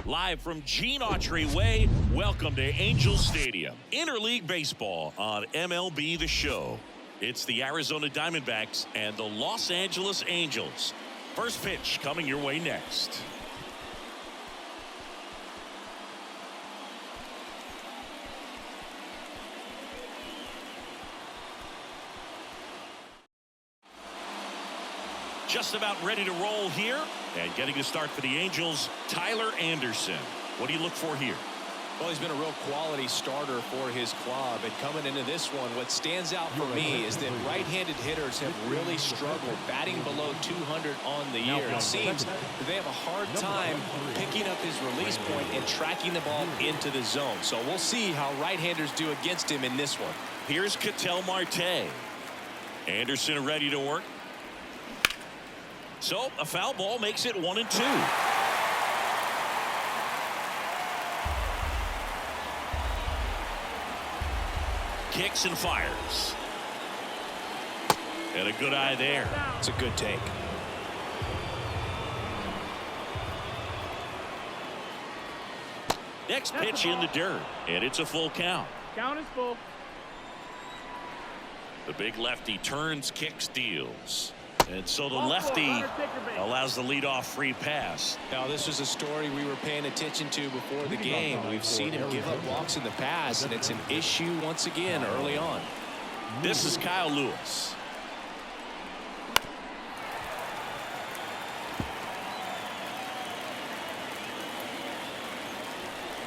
Live from Gene Autry Way, welcome to Angel Stadium. Interleague Baseball on MLB The Show. It's the Arizona Diamondbacks and the Los Angeles Angels. First pitch coming your way next. Just about ready to roll here. And getting to start for the Angels, Tyler Anderson. What do you look for here? Well, he's been a real quality starter for his club. And coming into this one, what stands out for me is that right-handed hitters have really struggled batting below 200 on the year. It seems that they have a hard time picking up his release point and tracking the ball into the zone. So we'll see how right-handers do against him in this one. Here's Ketel Marte. Anderson ready to work. So a foul ball makes it 1-2. Kicks and fires. And a good eye there. It's a good take. Next pitch in the dirt. And it's a full count. Count is full. The big lefty turns, kicks, deals. And so the lefty allows the leadoff free pass. Now, this was a story we were paying attention to before the game. We've seen him give up walks in the past, and it's an issue once again early on. This is Kyle Lewis.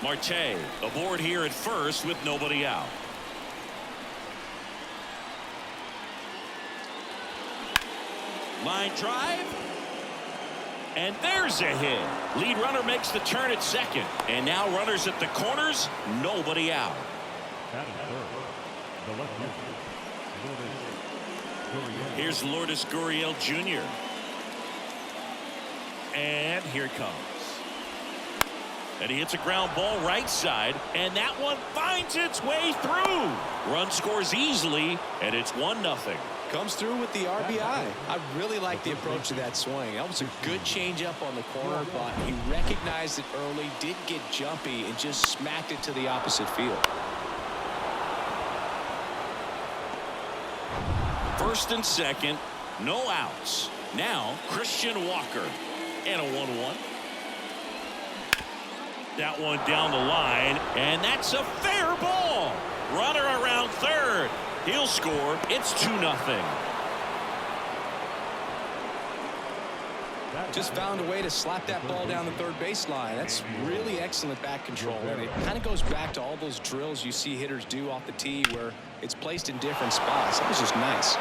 Marte aboard here at first with nobody out. Line drive. And there's a hit. Lead runner makes the turn at second. And now runners at the corners. Nobody out. Here's Lourdes Gurriel Jr. And here it comes. And he hits a ground ball right side. And that one finds its way through. Run scores easily. And it's 1-0. Comes through with the RBI. I really like the approach to that swing. That was a good changeup on the corner, but he recognized it early, didn't get jumpy, and just smacked it to the opposite field. First and second, no outs. Now Christian Walker. And a 1-1. That one down the line, and that's a fair ball. Runner around third. He'll score. It's 2-0. Just found a way to slap that ball down the third baseline. That's really excellent back control. And it kind of goes back to all those drills you see hitters do off the tee where it's placed in different spots. That was just nice.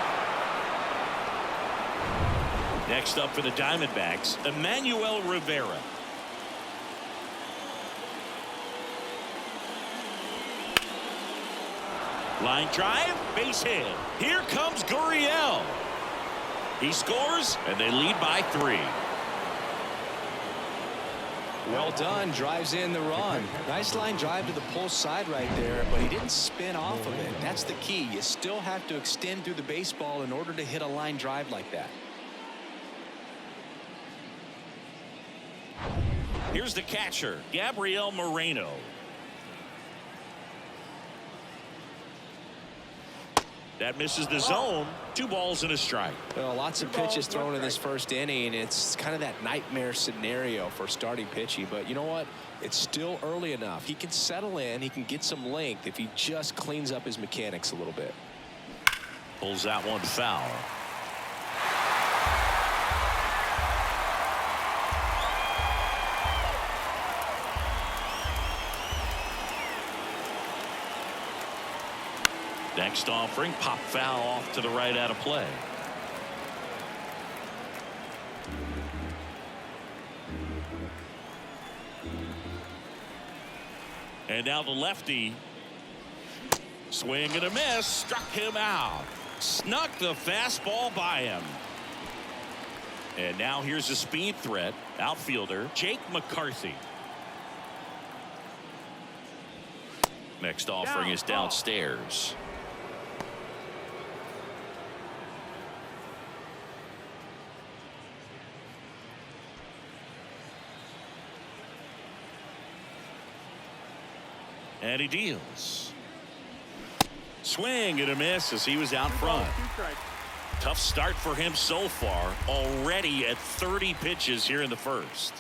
Next up for the Diamondbacks, Emmanuel Rivera. Line drive, base hit. Here comes Gurriel. He scores, and they lead by 3. Well done. Drives in the run. Nice line drive to the pull side right there, but he didn't spin off of it. That's the key. You still have to extend through the baseball in order to hit a line drive like that. Here's the catcher, Gabriel Moreno. That misses the zone. 2 balls and a strike. Well, lots of pitches thrown in this first inning. It's kind of that nightmare scenario for starting pitching. But you know what? It's still early enough. He can settle in. He can get some length if he just cleans up his mechanics a little bit. Pulls that one foul. Next offering, pop foul off to the right out of play. And now the lefty. Swing and a miss. Struck him out. Snuck the fastball by him. And now here's a speed threat. Outfielder Jake McCarthy. Next offering is downstairs. And he deals. Swing and a miss as he was out front. Tough start for him so far, already at 30 pitches here in the first.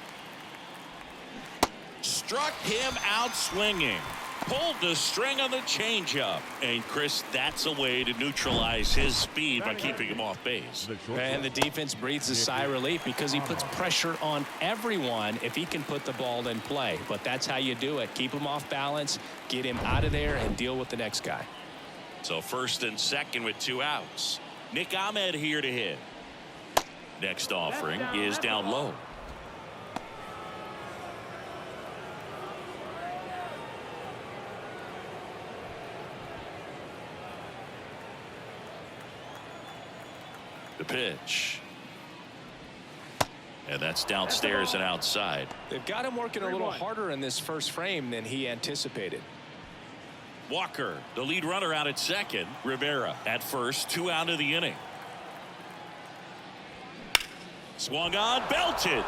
Struck him out swinging. Pulled the string on the changeup. And Chris, that's a way to neutralize his speed by keeping him off base. And the defense breathes a sigh of relief because he puts pressure on everyone if he can put the ball in play. But that's how you do it. Keep him off balance, get him out of there, and deal with the next guy. So first and second with 2 outs. Nick Ahmed here to hit. Next offering is down low. The pitch. And that's downstairs and outside. They've got him working a little harder in this first frame than he anticipated. Walker, the lead runner, out at second. Rivera at first, 2 out of the inning. Swung on, belted.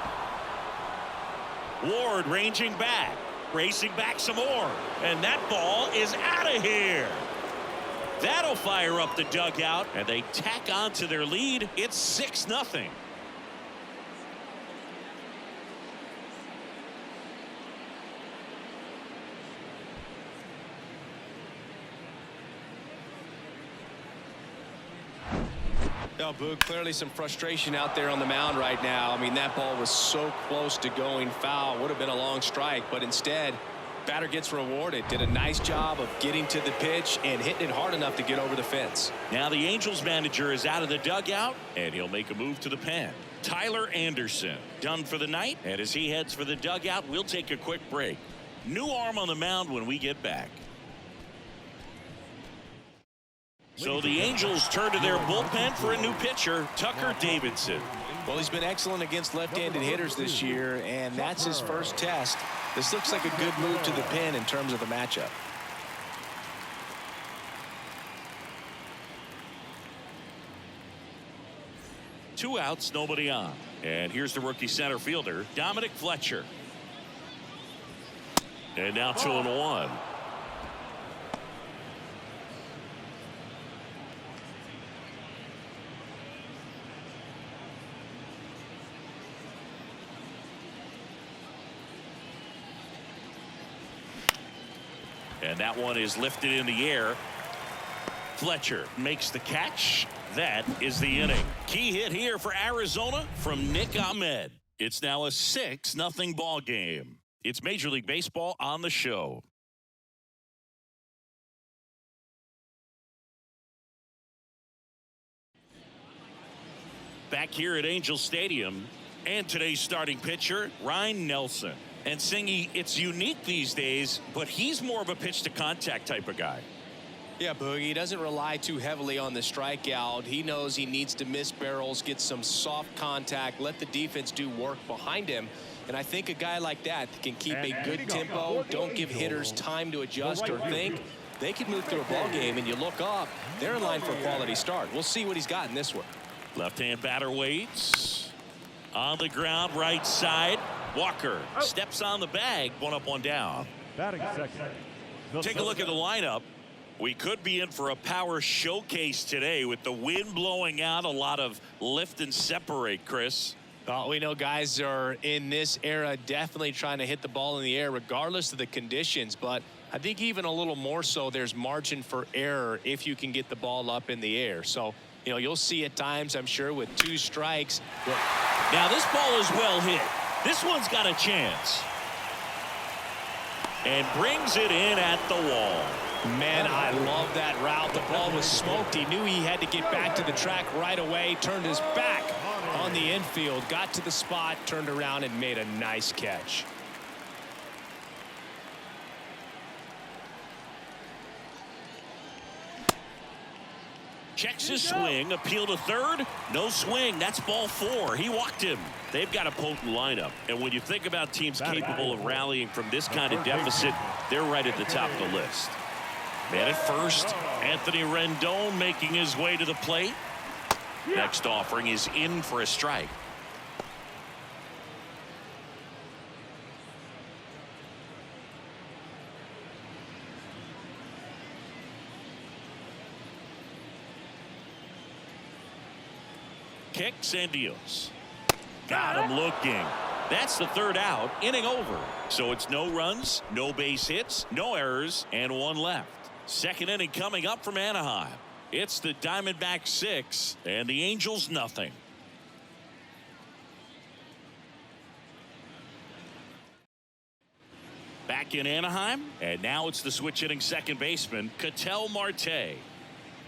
Ward ranging back, racing back some more. And that ball is out of here. That'll fire up the dugout, and they tack on to their lead. It's 6-0. No, Boog, clearly some frustration out there on the mound right now. I mean, that ball was so close to going foul. Would have been a long strike, but instead, batter gets rewarded. Did a nice job of getting to the pitch and hitting it hard enough to get over the fence. Now the Angels manager is out of the dugout, and he'll make a move to the pen. Tyler Anderson done for the night, and as he heads for the dugout, we'll take a quick break. New arm on the mound when we get back. So the Angels turn to their bullpen for a new pitcher, Tucker Davidson. Well, he's been excellent against left-handed hitters this year, and that's his first test. This looks like a good move to the pen in terms of the matchup. Two outs, nobody on. And here's the rookie center fielder, Dominic Fletcher. And now 2-1. And that one is lifted in the air. Fletcher makes the catch. That is the inning. Key hit here for Arizona from Nick Ahmed. It's now a 6-0 ball game. It's Major League Baseball on the show. Back here at Angel Stadium, and today's starting pitcher, Ryan Nelson. And Singy, it's unique these days, but he's more of a pitch to contact type of guy. Yeah, Boogie, he doesn't rely too heavily on the strikeout. He knows he needs to miss barrels, get some soft contact, let the defense do work behind him. And I think a guy like that can keep a good tempo, don't give hitters time to adjust or think. They can move through a ball game, and you look up, they're in line for a quality start. We'll see what he's got in this one. Left-hand batter waits. On the ground, right side. Walker steps on the bag, 1 up, 1 down. Batting second. Take a look at the lineup. We could be in for a power showcase today with the wind blowing out, a lot of lift and separate, Chris. Well, we know guys are in this era definitely trying to hit the ball in the air regardless of the conditions, but I think even a little more so there's margin for error if you can get the ball up in the air. So, you know, you'll see at times, I'm sure, with 2 strikes. Now this ball is well hit. This one's got a chance. And brings it in at the wall. Man, I love that route. The ball was smoked. He knew he had to get back to the track right away. Turned his back on the infield. Got to the spot, turned around, and made a nice catch. Checks his swing, appeal to third, no swing. That's ball 4. He walked him. They've got a potent lineup, and when you think about teams capable of rallying from this kind of deficit, they're right at the top of the list. Man at first, Anthony Rendon making his way to the plate. Next offering is in for a strike. kicks and deals. Got him looking. That's the third out, inning over. So it's no runs, no base hits, no errors, and one left. Second inning coming up from Anaheim. It's the Diamondbacks 6 and the Angels nothing. Back in Anaheim, and now it's the switch hitting second baseman, Ketel Marte.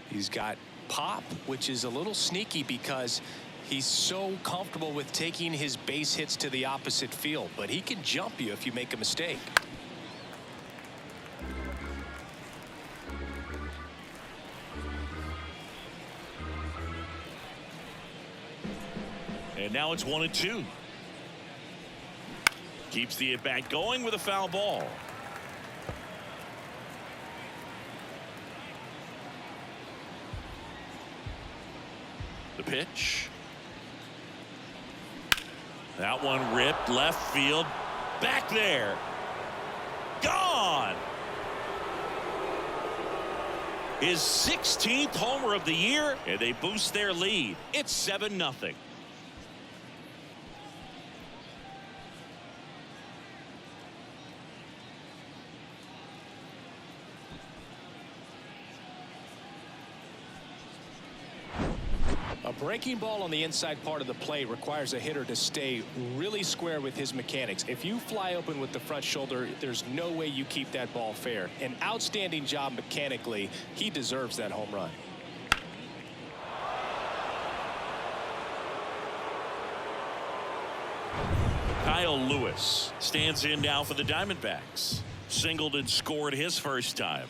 He's got pop, which is a little sneaky because he's so comfortable with taking his base hits to the opposite field, but he can jump you if you make a mistake. And now it's 1-2. Keeps the at-bat going with a foul ball. The pitch. That one ripped left field. Back there. Gone. His 16th homer of the year, and they boost their lead. It's 7-0. A breaking ball on the inside part of the plate requires a hitter to stay really square with his mechanics. If you fly open with the front shoulder, there's no way you keep that ball fair. An outstanding job mechanically. He deserves that home run. Kyle Lewis stands in now for the Diamondbacks. Singled and scored his first time.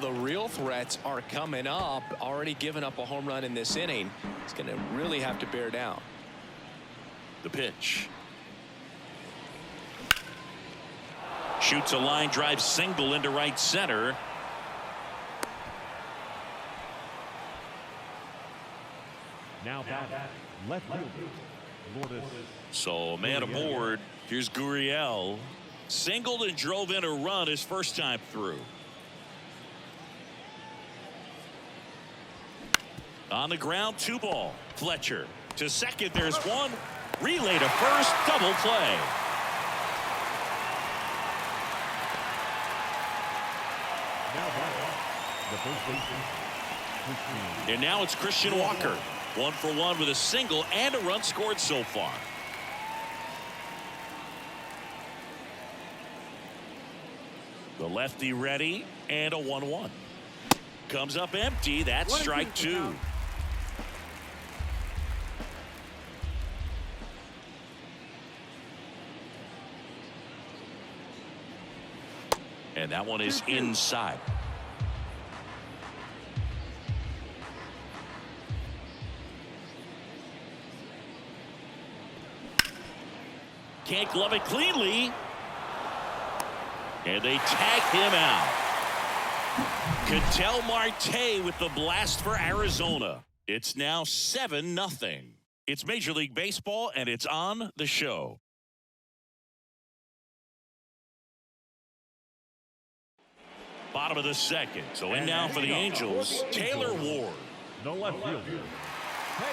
The real threats are coming up. Already given up a home run in this inning. He's going to really have to bear down. The pitch. Shoots a line drive single into right center. Now back left field. Lourdes. So man aboard. Here's Gurriel. Singled and drove in a run his first time through. On the ground, 2 ball. Fletcher to second. There's one. Relay to first. Double play. Now back the first baseman. And now it's Christian Walker. 1 for 1 with a single and a run scored so far. The lefty ready and a 1-1. Comes up empty. That's strike 2. And that one is inside. Can't glove it cleanly. And they tag him out. Ketel Marte with the blast for Arizona. It's now 7-0. It's Major League Baseball, and it's on the show. Bottom of the second. So in now for the Angels, Taylor Ward. The left fielder.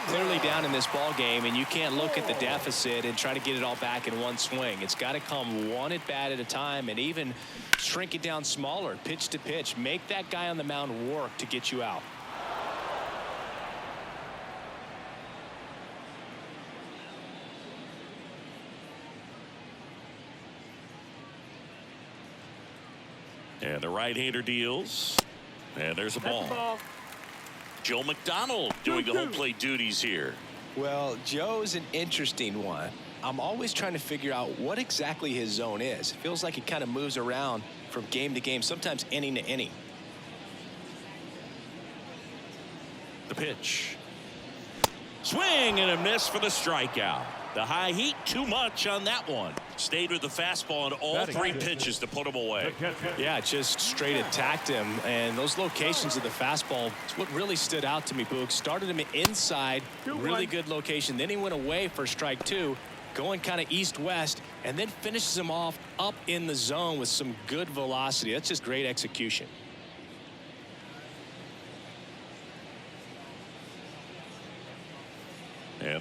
Clearly down in this ball game, and you can't look at the deficit and try to get it all back in one swing. It's got to come one at bat at a time, and even shrink it down smaller, pitch to pitch. Make that guy on the mound work to get you out. And the right-hander deals. And there's a ball. Joe McDonald doing the home plate duties here. Well, Joe's an interesting one. I'm always trying to figure out what exactly his zone is. It feels like he kind of moves around from game to game, sometimes inning to inning. The pitch. Swing and a miss for the strikeout. The high heat, too much on that one. Stayed with the fastball on all 3 pitches to put him away. Yeah, just straight attacked him. And those locations of the fastball, it's what really stood out to me, Boog. Started him inside, really good location. Then he went away for strike 2, going kind of east-west, and then finishes him off up in the zone with some good velocity. That's just great execution.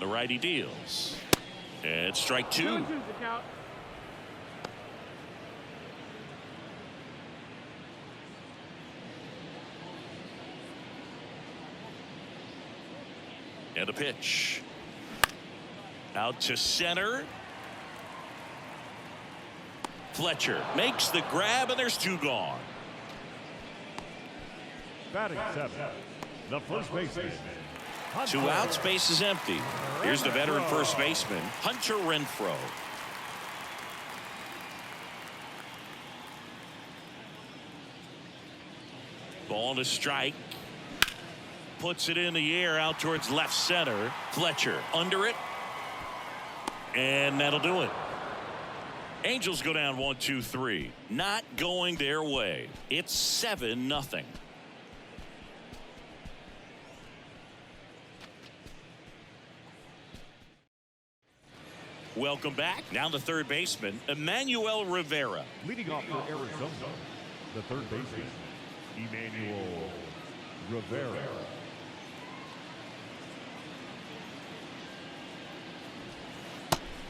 the righty deals. And strike two. And a pitch. Out to center. Fletcher makes the grab, and there's two gone. Batting seven, the first baseman. Two outs, base is empty. Here's the veteran first baseman, Hunter Renfroe. Ball to strike. Puts it in the air out towards left center. Fletcher under it. And that'll do it. Angels go down 1-2-3. Not going their way. It's 7-0. Welcome back. Now the third baseman, Emmanuel Rivera. Leading off for Arizona, the third baseman, Emmanuel Rivera.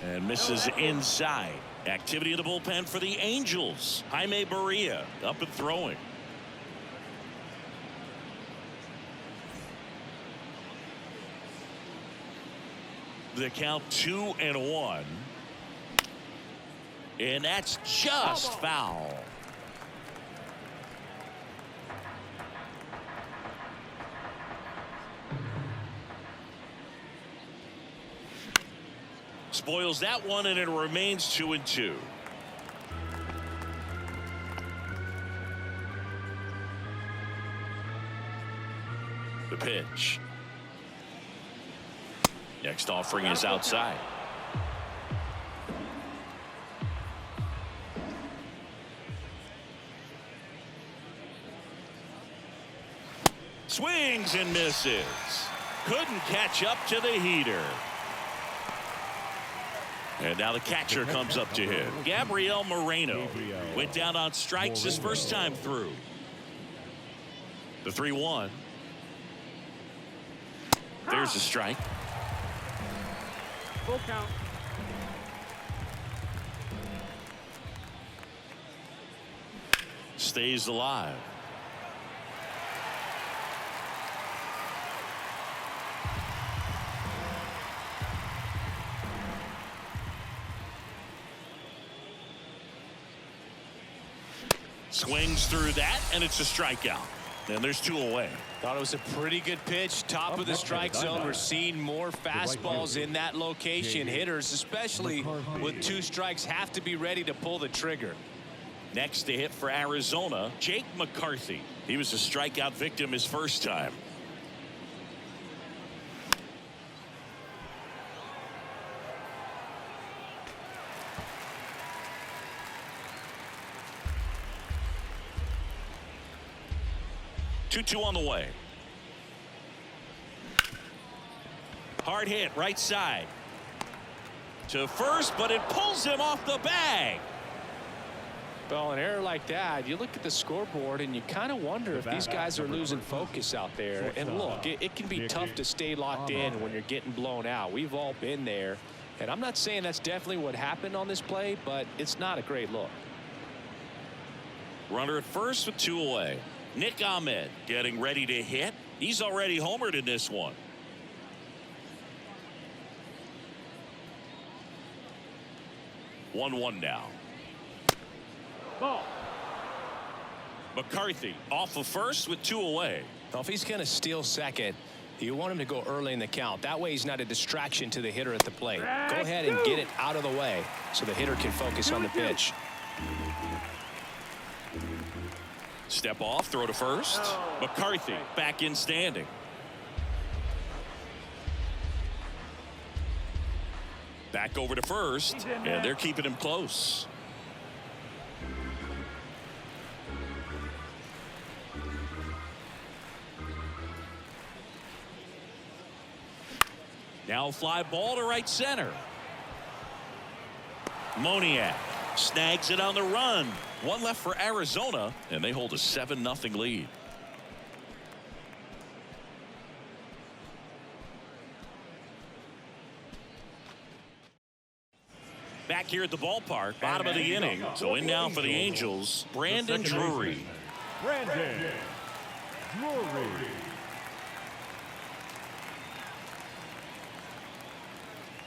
And misses inside. Activity in the bullpen for the Angels. Jaime Barria up and throwing. The count 2-1. And that's just foul. Spoils that one, and it remains 2-2. The pitch. Next offering is outside. Swings and misses. Couldn't catch up to the heater. And now the catcher comes up to him. Gabriel Moreno went down on strikes his first time through. The 3-1. There's a strike. Full count. Stays alive. Swings through that, and it's a strikeout. And there's two away. Thought it was a pretty good pitch. Top of the strike zone. We're seeing more fastballs in that location. Hitters, especially with two strikes, have to be ready to pull the trigger. Next to hit for Arizona, Jake McCarthy. He was a strikeout victim his first time. Two on the way. Hard hit right side to first, but it pulls him off the bag. Well, an error like that, you look at the scoreboard and you kind of wonder if these guys are losing focus out there. And look, it can be tough to stay locked in when you're getting blown out. We've all been there, and I'm not saying that's definitely what happened on this play, but it's not a great look. Runner at first with two away. Nick Ahmed getting ready to hit. He's already homered in this one. One now. Ball. McCarthy off of first with two away. Well, if he's going to steal second, you want him to go early in the count. That way he's not a distraction to the hitter at the plate. Go ahead and get it out of the way so the hitter can focus on the pitch. Step off, throw to first. McCarthy back in standing. Back over to first, and they're keeping him close. Now fly ball to right center. Moniak snags it on the run. One left for Arizona, and they hold a 7-0 lead. Back here at the ballpark, bottom of the inning. So in now for the Angels, Brandon Drury. Brandon Drury.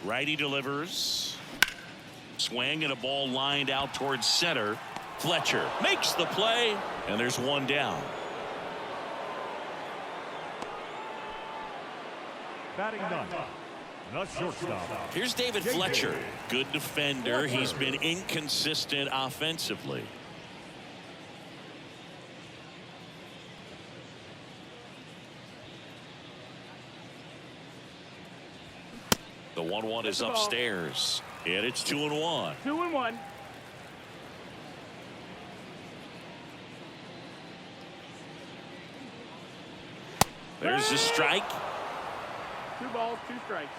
Righty delivers. Swing and a ball lined out towards center. Fletcher makes the play, and there's one down. Batting ninth, the shortstop. Here's David Fletcher. Good defender. He's been inconsistent offensively. The 1-1 is upstairs, and it's 2-1. 2-1. There's a strike. 2 balls, 2 strikes.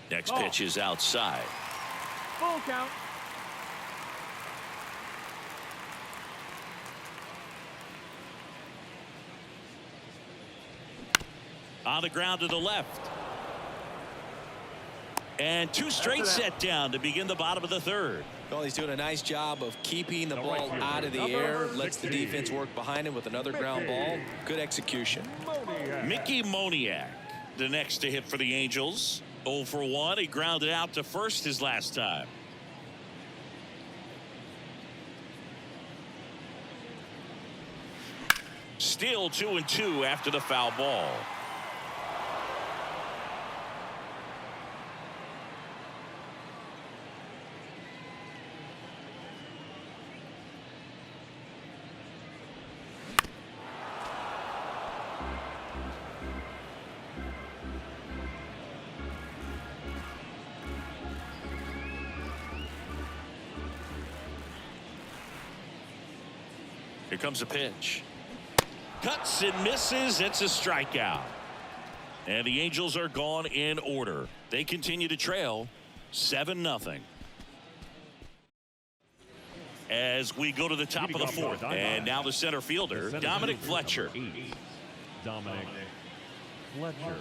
Next pitch is outside. Full count. On the ground to the left. And 2 straight set down to begin the bottom of the third. Well, he's doing a nice job of keeping the ball out of the air. Lets the defense work behind him with another ground ball. Good execution. Mickey Moniak, the next to hit for the Angels. 0 for 1. He grounded out to first his last time. Still 2-2 after the foul ball. Here comes a pitch. Cuts and misses. It's a strikeout. And the Angels are gone in order. They continue to trail 7-0. As we go to the top of the fourth. And now the center fielder, Dominic Fletcher. Dominic Fletcher.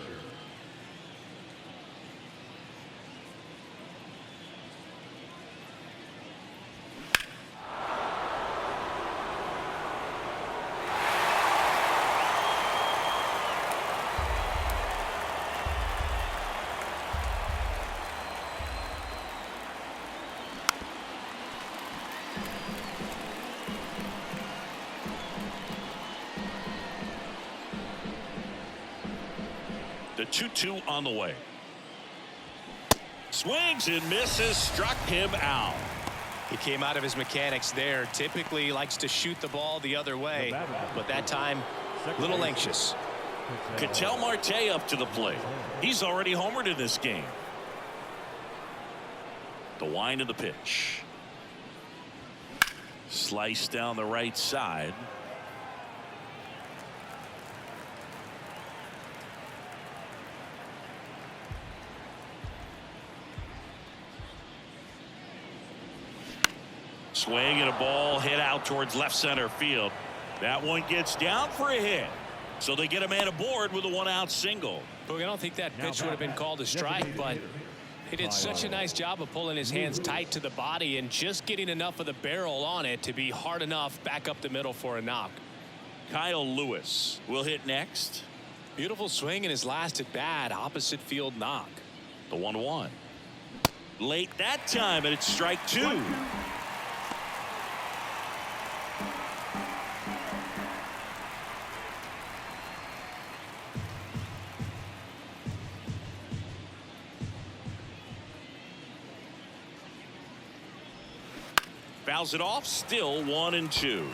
The 2-2 on the way. Swings and misses. Struck him out. He came out of his mechanics there. Typically likes to shoot the ball the other way, but that time a little anxious. Ketel Marte up to the plate. He's already homered in this game. The wind of the pitch. Slice down the right side. Swing and a ball hit out towards left center field. That one gets down for a hit. So they get a man aboard with a 1-out single. Look, I don't think that pitch would have been called a strike, but he did such a nice job of pulling his hands tight to the body and just getting enough of the barrel on it to be hard enough back up the middle for a knock. Kyle Lewis will hit next. Beautiful swing in his last at bat. Opposite field knock. The 1-1. Late that time, and it's strike 2. Fouls it off. Still 1-2.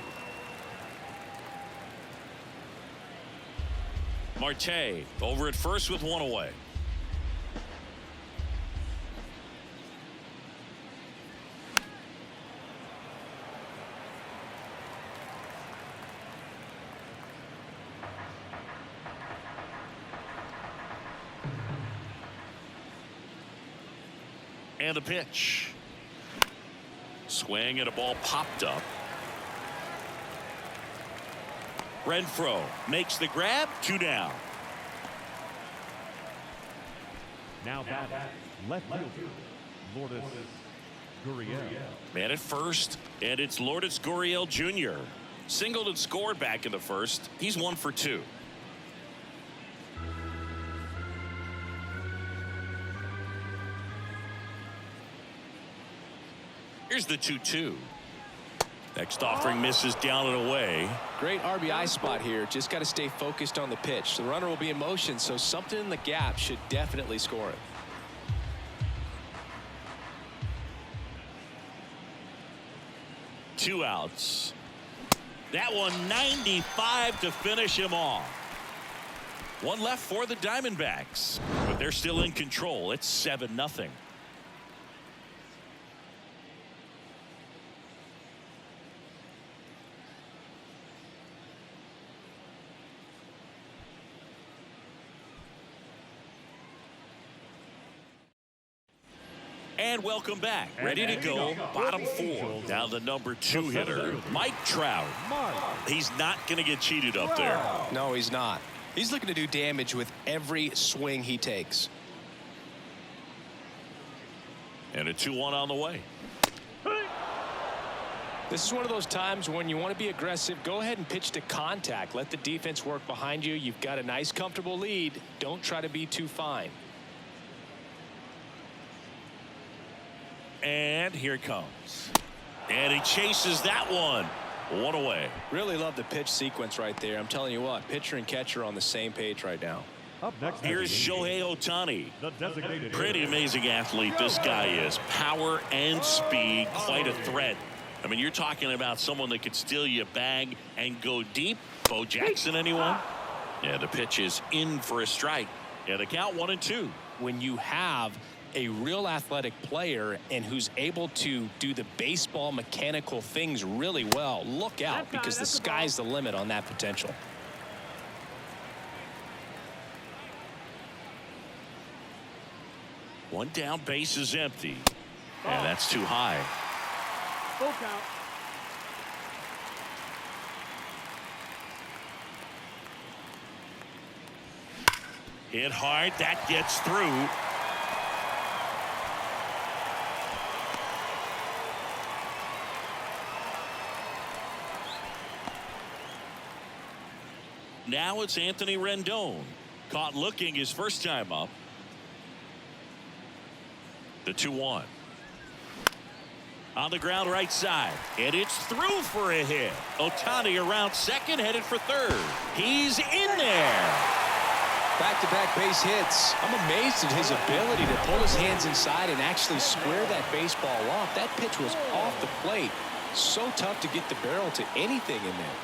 Marte over at first with one away. And a pitch. Swing and a ball popped up. Renfroe makes the grab. 2 down. Now batting, left fielder, Lourdes Gurriel. Man at first, and it's Lourdes Gurriel Jr. Singled and scored back in the first. He's 1 for 2. Here's the 2-2. Next offering misses down and away. Great RBI spot here. Just got to stay focused on the pitch. The runner will be in motion, so something in the gap should definitely score it. Two outs. That one 95 to finish him off. One left for the Diamondbacks, but they're still in control. It's 7-0. And welcome back. Ready to go. Bottom 4. Now the number 2 hitter, Mike Trout. He's not going to get cheated up there. No, he's not. He's looking to do damage with every swing he takes. And a 2-1 on the way. This is one of those times when you want to be aggressive. Go ahead and pitch to contact. Let the defense work behind you. You've got a nice, comfortable lead. Don't try to be too fine. And here it comes. And he chases that one. One away. Really love the pitch sequence right there. I'm telling you what, pitcher and catcher on the same page right now. Up next, here's Shohei Ohtani. the designated Pretty amazing athlete this guy is. Power and speed, quite a threat. I mean, you're talking about someone that could steal you a bag and go deep. Bo Jackson, anyone? Yeah, the pitch is in for a strike. Yeah, the count 1-2. When you have a real athletic player and who's able to do the baseball mechanical things really well, look out, because the sky's the limit on that potential. One down, base is empty. And that's too high. Full count. Hit hard, that gets through. Now it's Anthony Rendon. Caught looking his first time up. The 2-1. On the ground right side. And it's through for a hit. Ohtani around second, headed for third. He's in there. Back-to-back base hits. I'm amazed at his ability to pull his hands inside and actually square that baseball off. That pitch was off the plate. So tough to get the barrel to anything in there.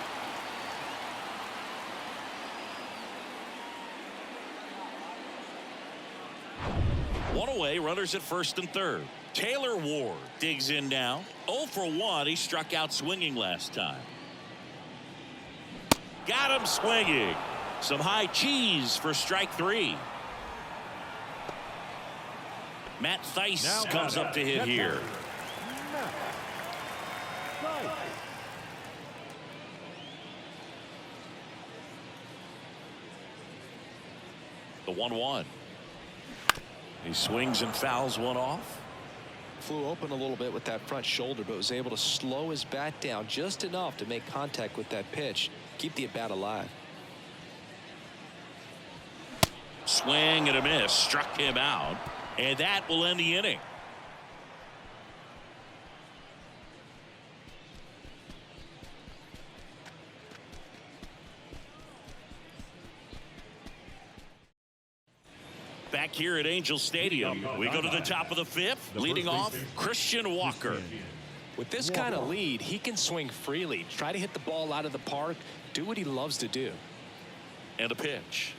One away, runners at first and third. Taylor Ward digs in now. 0 for 1. He struck out swinging last time. Got him swinging. Some high cheese for strike 3. Matt Theis comes up to hit here. The 1-1. He swings and fouls one off. Flew open a little bit with that front shoulder, but was able to slow his bat down just enough to make contact with that pitch. Keep the at-bat alive. Swing and a miss. Struck him out. And that will end the inning. Back here at Angel Stadium, we go to the top of the 5th. Leading off, Christian Walker. With this kind of lead, he can swing freely. Try to hit the ball out of the park. Do what he loves to do. And a pitch.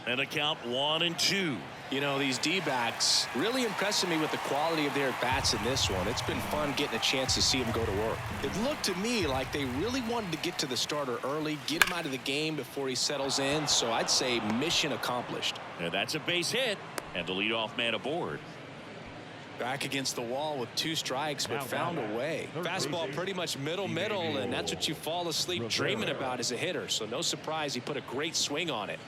And a count 1-2. You know, these D-backs really impressing me with the quality of their bats in this one. It's been fun getting a chance to see them go to work. It looked to me like they really wanted to get to the starter early, get him out of the game before he settles in. So I'd say mission accomplished. And that's a base hit. And the leadoff man aboard. Back against the wall with 2 strikes, but found a way. Fastball pretty much middle, and that's what you fall asleep dreaming about as a hitter. So no surprise he put a great swing on it.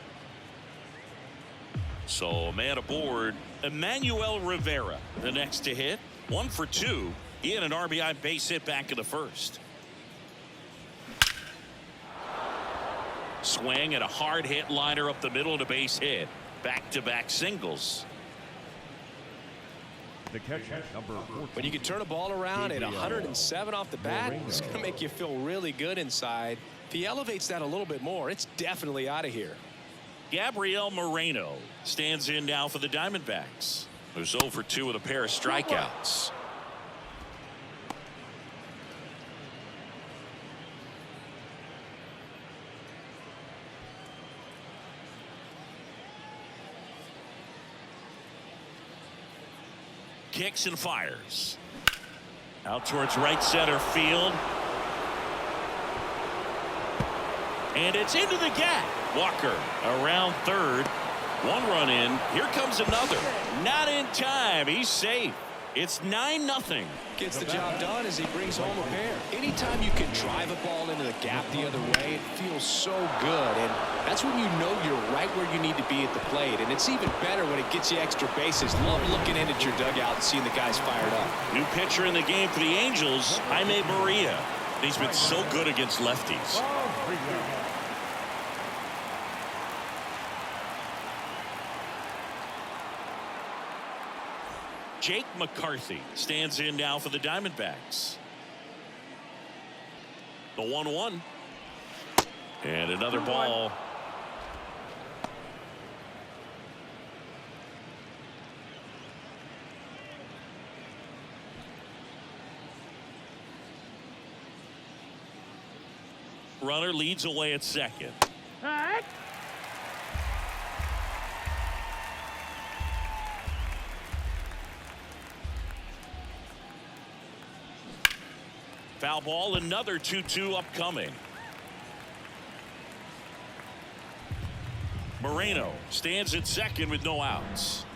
So a man aboard, Emmanuel Rivera, the next to hit. 1 for 2. He had an RBI base hit back in the first. Swing and a hard hit liner up the middle of the base hit. Back-to-back singles. The catcher, number 14. When you can turn a ball around at 107 off the bat, it's going to make you feel really good inside. If he elevates that a little bit more, it's definitely out of here. Gabriel Moreno stands in now for the Diamondbacks. Who's 0 for 2 with a pair of strikeouts. Kicks and fires. Out towards right center field. And it's into the gap. Walker around third. 1 run in. Here comes another. Not in time. He's safe. It's 9-0. Gets the job done as he brings home a pair. Anytime you can drive a ball into the gap the other way, it feels so good. And that's when you know you're right where you need to be at the plate. And it's even better when it gets you extra bases. Love looking in at your dugout and seeing the guys fired up. New pitcher in the game for the Angels, Jaime Maria. He's been so good against lefties. Jake McCarthy stands in now for the Diamondbacks. The 1-1. And another ball. Runner leads away at second. Alright. Foul ball, another 2-2 upcoming. Moreno stands at second with no outs.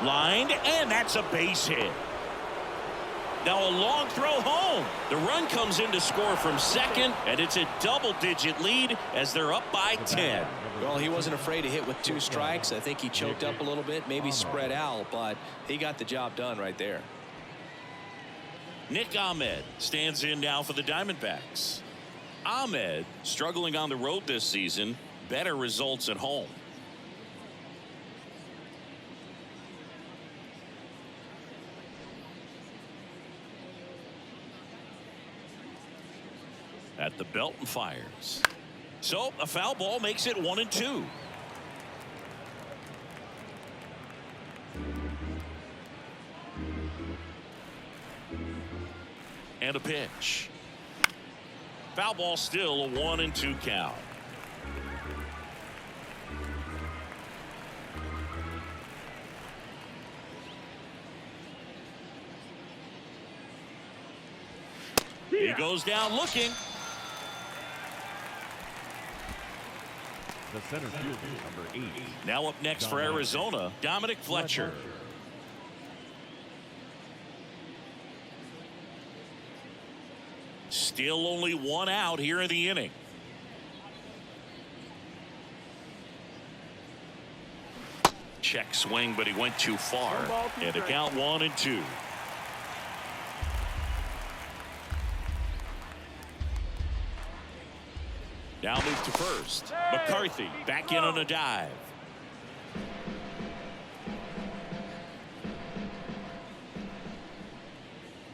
Lined, and that's a base hit. Now a long throw home. The run comes in to score from second, and it's a double-digit lead as they're up by 10. Well, he wasn't afraid to hit with 2 strikes. I think he choked up a little bit, maybe spread out, but he got the job done right there. Nick Ahmed stands in now for the Diamondbacks. Ahmed struggling on the road this season. Better results at home. At the belt and fires. So a foul ball makes it 1-2. And a pitch. Foul ball, still a 1-2 count. He goes down looking. The center fielder, number 8. Now up next for Arizona, Dominic Fletcher. Still only 1 out here in the inning. Check swing, but he went too far. And a count 1-2. Now move to first. McCarthy back in on a dive.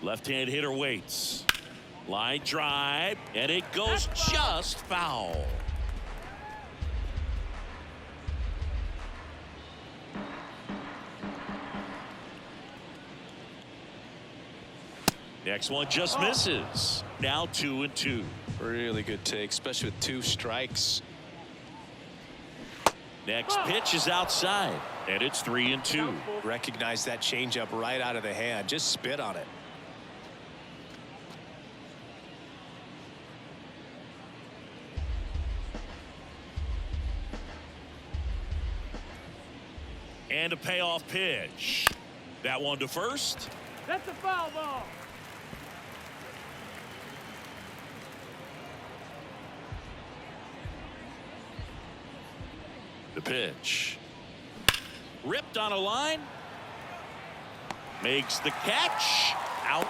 Left-hand hitter waits. Line drive, and it goes just foul. Next one just misses. Now 2-2. Really good take, especially with 2 strikes. Next pitch is outside, and it's 3-2. Recognize that changeup right out of the hand. Just spit on it. And a payoff pitch. That one to first. That's a foul ball. The pitch. Ripped on a line. Makes the catch. Out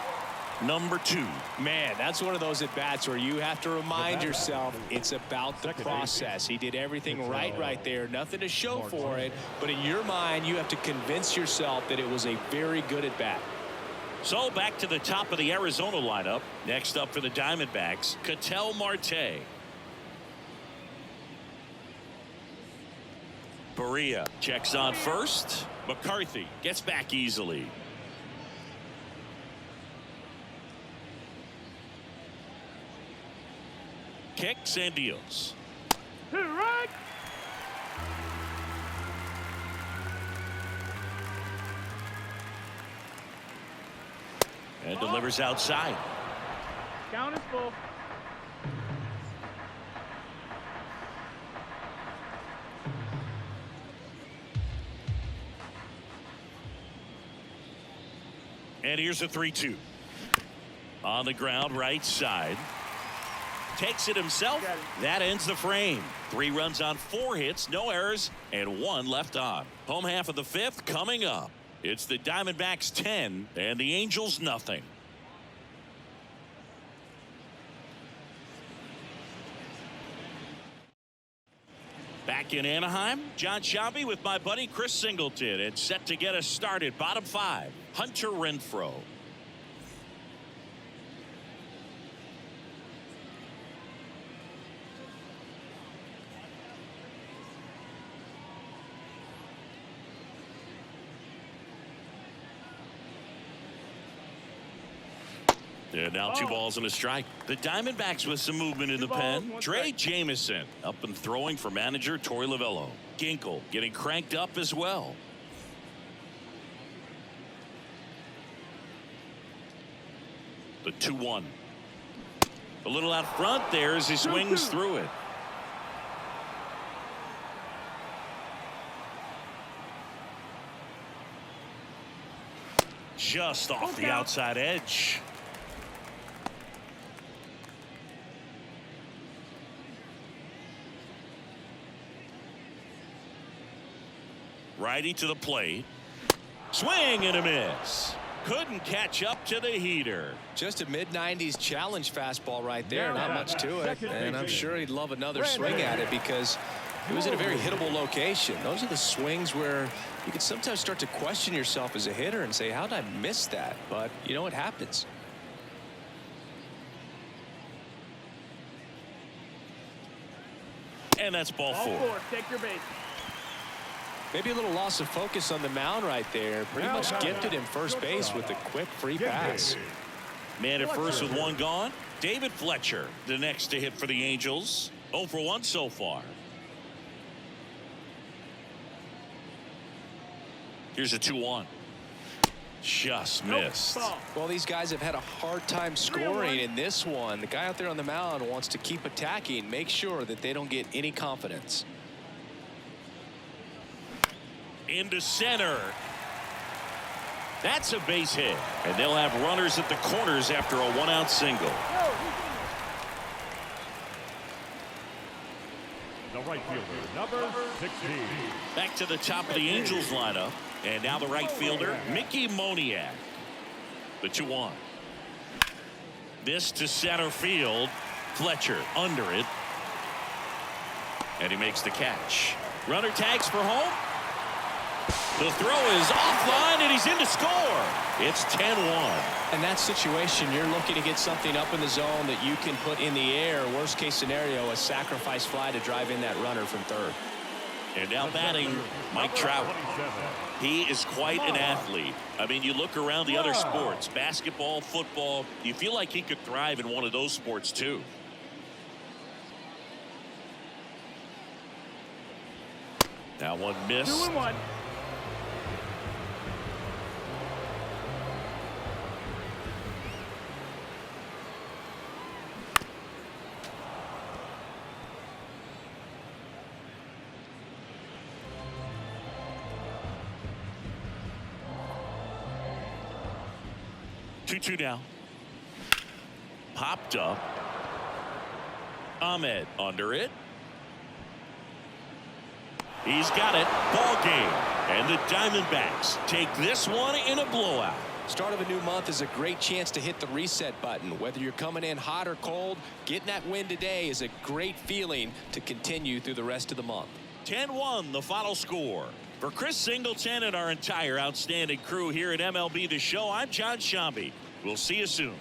number 2. Man, that's one of those at-bats where you have to remind yourself it's about the process. He did everything right there. Nothing to show for it. But in your mind, you have to convince yourself that it was a very good at-bat. So back to the top of the Arizona lineup. Next up for the Diamondbacks, Ketel Marte. Perea checks on first. McCarthy gets back easily. Kicks and deals. Right. And delivers outside. Count is full. And here's a 3-2. On the ground, right side. Takes it himself. That ends the frame. 3 runs on 4 hits, no errors, and 1 left on. Home half of the 5th coming up. It's the Diamondbacks 10 and the Angels nothing. Back in Anaheim, John Sciambi with my buddy Chris Singleton. It's set to get us started. Bottom 5, Hunter Renfroe. And now 2 balls and a strike. The Diamondbacks with some movement in the pen. Trey Jamison up and throwing for manager Torey Lovullo. Ginkel getting cranked up as well. The 2-1. A little out front there as he swings through it. Just off the outside edge. Righty to the plate. Swing and a miss. Couldn't catch up to the heater. Just a mid-90s challenge fastball right there. Not much to it. And I'm sure he'd love another swing at it because it was in a very hittable location. Those are the swings where you can sometimes start to question yourself as a hitter and say, how did I miss that? But, you know, it happens. And that's ball 4. Take your base. Maybe a little loss of focus on the mound right there. Pretty much gifted him first base with a quick free pass. Man at first with 1 gone. David Fletcher, the next to hit for the Angels. 0 for 1 so far. Here's a 2-1. Just missed. Well, these guys have had a hard time scoring in this one. The guy out there on the mound wants to keep attacking, make sure that they don't get any confidence. Into center. That's a base hit. And they'll have runners at the corners after a 1-out single. The right fielder, number 16. Back to the top of the Angels lineup. And now the right fielder, Mickey Moniak. The 2-1. This to center field. Fletcher under it. And he makes the catch. Runner tags for home. The throw is offline, and he's in to score. It's 10-1. In that situation, you're looking to get something up in the zone that you can put in the air. Worst case scenario, a sacrifice fly to drive in that runner from third. And now batting, Mike Trout. He is quite an athlete. I mean, you look around the other sports, basketball, football, you feel like he could thrive in one of those sports too. Now 1 miss. 2-1. Two now. Popped up. Ahmed under it. He's got it. Ball game. And the Diamondbacks take this one in a blowout. Start of a new month is a great chance to hit the reset button. Whether you're coming in hot or cold, getting that win today is a great feeling to continue through the rest of the month. 10-1 the final score. For Chris Singleton and our entire outstanding crew here at MLB The Show, I'm John Shambi. We'll see you soon.